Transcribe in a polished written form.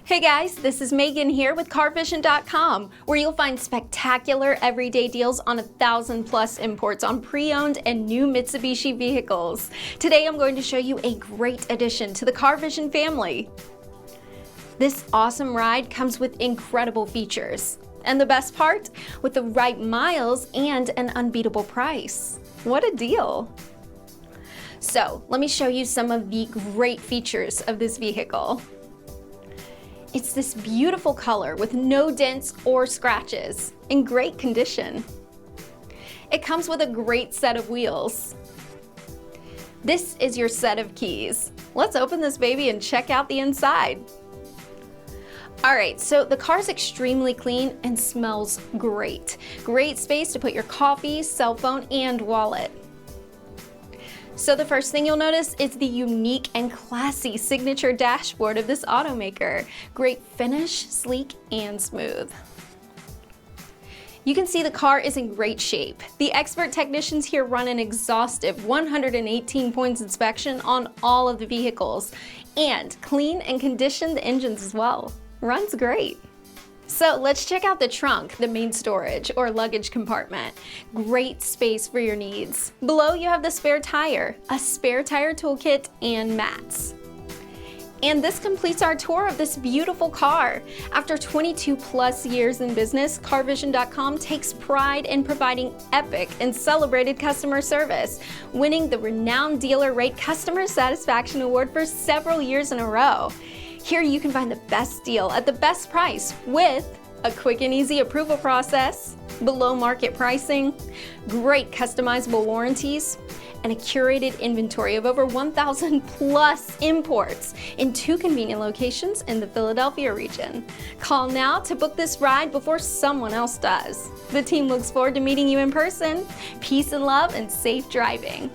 Hey guys, this is Megan here with CarVision.com, where you'll find spectacular everyday deals on 1,000+ imports on pre-owned and new Mitsubishi vehicles. Today I'm going to show you a great addition to the CarVision family. This awesome ride comes with incredible features. And the best part? With the right miles and an unbeatable price. What a deal! So, let me show you some of the great features of this vehicle. It's this beautiful color with no dents or scratches, in great condition. It comes with a great set of wheels. This is your set of keys. Let's open this baby and check out the inside. Alright, so the car's extremely clean and smells great. Great space to put your coffee, cell phone, and wallet. So the first thing you'll notice is the unique and classy signature dashboard of this automaker. Great finish, sleek, and smooth. You can see the car is in great shape. The expert technicians here run an exhaustive 118 points inspection on all of the vehicles and clean and condition the engines as well. Runs great. So let's check out the trunk, the main storage or luggage compartment. Great space for your needs. Below you have the spare tire, a spare tire toolkit, and mats. And this completes our tour of this beautiful car. After 22+ years in business, CarVision.com takes pride in providing epic and celebrated customer service, winning the renowned Dealer Rate Customer Satisfaction Award for several years in a row. Here you can find the best deal at the best price with a quick and easy approval process, below market pricing, great customizable warranties, and a curated inventory of over 1,000+ imports in 2 convenient locations in the Philadelphia region. Call now to book this ride before someone else does. The team looks forward to meeting you in person. Peace and love and safe driving.